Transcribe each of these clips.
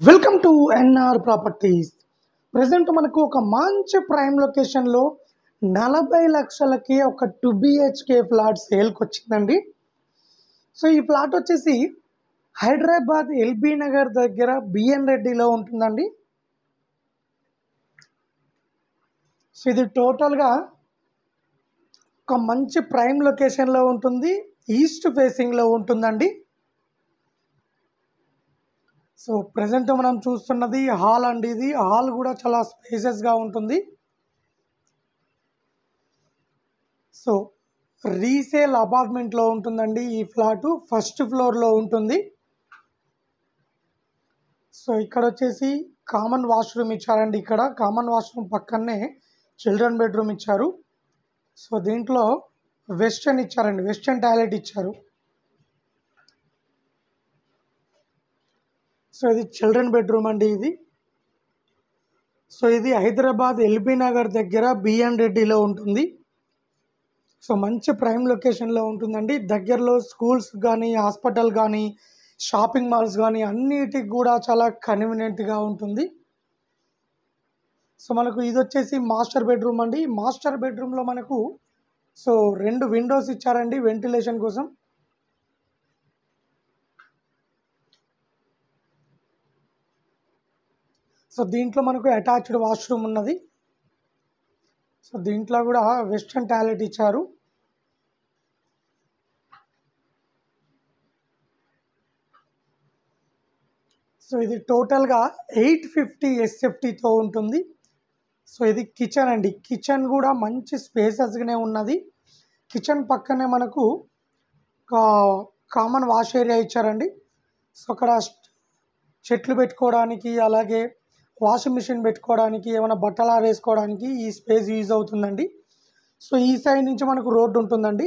Welcome to N R properties. Present మనకు ఒక మంచి ప్రైమ్ లొకేషన్లో 40 లక్షలకి ఒక 2 బిహెచ్కే ఫ్లాట్ సేల్కి వచ్చిందండి. సో ఈ ఫ్లాట్ వచ్చేసి హైదరాబాద్ ఎల్బీ నగర్ దగ్గర బిఎన్ రెడ్డిలో ఉంటుందండి. సో ఇది టోటల్గా ఒక మంచి ప్రైమ్ లొకేషన్లో ఉంటుంది, ఈస్ట్ ఫేసింగ్లో ఉంటుందండి. సో ప్రజెంట్ మనం చూస్తున్నది హాల్ అండి. ఇది హాల్ కూడా చాలా స్పేసెస్గా ఉంటుంది. సో రీసేల్ అపార్ట్మెంట్లో ఉంటుందండి. ఈ ఫ్లాటు ఫస్ట్ ఫ్లోర్లో ఉంటుంది. సో ఇక్కడ వచ్చేసి కామన్ వాష్రూమ్ ఇచ్చారండి. ఇక్కడ కామన్ వాష్రూమ్ పక్కనే చిల్డ్రన్ బెడ్రూమ్ ఇచ్చారు. సో దీంట్లో వెస్టర్న్ ఇచ్చారండి, వెస్టర్న్ టాయిలెట్ ఇచ్చారు. సో ఇది చిల్డ్రన్ బెడ్రూమ్ అండి ఇది. సో ఇది హైదరాబాద్ ఎల్బీ నగర్ దగ్గర బిఎన్ రెడ్డిలో ఉంటుంది. సో మంచి ప్రైమ్ లొకేషన్లో ఉంటుందండి. దగ్గరలో స్కూల్స్ కానీ, హాస్పిటల్ కానీ, షాపింగ్ మాల్స్ కానీ అన్నిటికి కూడా చాలా కన్వీనియంట్గా ఉంటుంది. సో మనకు ఇది వచ్చేసి మాస్టర్ బెడ్రూమ్ అండి. మాస్టర్ బెడ్రూమ్లో మనకు 2 విండోస్ ఇచ్చారండి వెంటిలేషన్ కోసం. సో దీంట్లో మనకు అటాచ్డ్ వాష్రూమ్ ఉన్నది. సో దీంట్లో కూడా వెస్టర్న్ టాయిలెట్ ఇచ్చారు. సో ఇది టోటల్గా 850 ఎస్ఎఫ్టీతో ఉంటుంది. సో ఇది కిచెన్ అండి. కిచెన్ కూడా మంచి స్పేసెస్గానే ఉన్నది. కిచెన్ పక్కనే మనకు కామన్ వాష్ ఏరియా ఇచ్చారండి. సో అక్కడ చెట్లు పెట్టుకోవడానికి, అలాగే వాషింగ్ మిషన్ పెట్టుకోవడానికి, ఏమైనా బట్టలు ఆరేసుకోవడానికి ఈ స్పేస్ యూజ్ అవుతుందండి. సో ఈ సైడ్ నుంచి మనకు రోడ్డు ఉంటుందండి.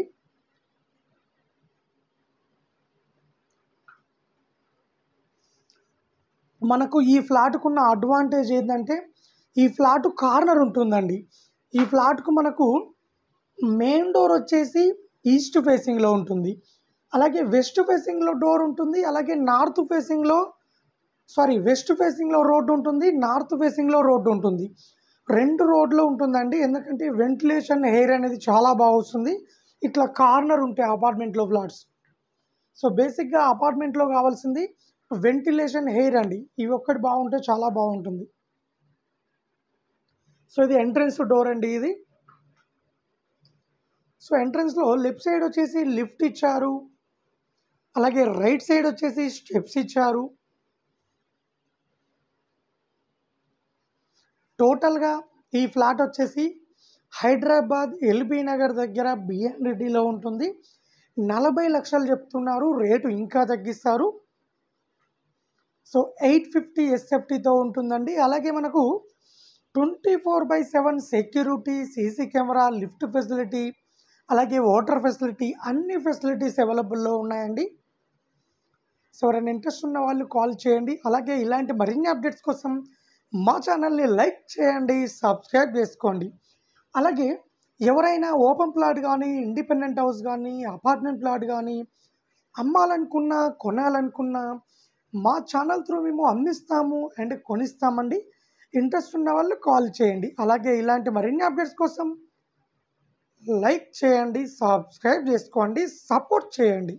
మనకు ఈ ఫ్లాట్కున్న అడ్వాంటేజ్ ఏంటంటే ఈ ఫ్లాట్ కార్నర్ ఉంటుందండి. ఈ ఫ్లాట్కు మనకు మెయిన్ డోర్ వచ్చేసి ఈస్ట్ ఫేసింగ్లో ఉంటుంది, అలాగే వెస్ట్ ఫేసింగ్లో డోర్ ఉంటుంది, అలాగే వెస్ట్ ఫేసింగ్లో రోడ్డు ఉంటుంది, నార్త్ ఫేసింగ్లో రోడ్డు ఉంటుంది. 2 రోడ్లు ఉంటుందండి. ఎందుకంటే వెంటిలేషన్ ఎయిర్ అనేది చాలా బాగా వస్తుంది ఇట్లా కార్నర్ ఉంటాయి అపార్ట్మెంట్లో ఫ్లాట్స్. సో బేసిక్గా అపార్ట్మెంట్లో కావాల్సింది వెంటిలేషన్ ఎయిర్ అండి. ఇవి ఒక్కటి బాగుంటే చాలా బాగుంటుంది. సో ఇది ఎంట్రన్స్ డోర్ అండి ఇది. సో ఎంట్రన్స్లో లెఫ్ట్ సైడ్ వచ్చేసి లిఫ్ట్ ఇచ్చారు, అలాగే రైట్ సైడ్ వచ్చేసి స్టెప్స్ ఇచ్చారు. టోటల్గా ఈ ఫ్లాట్ వచ్చేసి హైదరాబాద్ ఎల్బీ నగర్ దగ్గర బిఎన్ రెడ్డిలో ఉంటుంది. 40 లక్షలు చెప్తున్నారు, రేటు ఇంకా తగ్గిస్తారు. సో 850 ఎస్ఎఫ్టీతో ఉంటుందండి. అలాగే మనకు 24/7 security, CC camera, lift facility, అలాగే వాటర్ ఫెసిలిటీ, అన్ని ఫెసిలిటీస్ అవైలబుల్లో ఉన్నాయండి. సో ఎవరైనా ఇంట్రెస్ట్ ఉన్న వాళ్ళు కాల్ చేయండి. అలాగే ఇలాంటి మరిన్ని అప్డేట్స్ కోసం మా ఛానల్ని లైక్ చేయండి, సబ్స్క్రైబ్ చేసుకోండి. అలాగే ఎవరైనా ఓపెన్ ప్లాట్ కానీ, ఇండిపెండెంట్ హౌస్ కానీ, అపార్ట్మెంట్ ప్లాట్ కానీ అమ్మాలనుకున్నా, కొనాలనుకున్నా మా ఛానల్ త్రూ మేము అందిస్తాము అండ్ కొనిస్తామండి. ఇంట్రెస్ట్ ఉన్న వాళ్ళు కాల్ చేయండి. అలాగే ఇలాంటి మరిన్ని అప్డేట్స్ కోసం లైక్ చేయండి, సబ్స్క్రైబ్ చేసుకోండి, సపోర్ట్ చేయండి.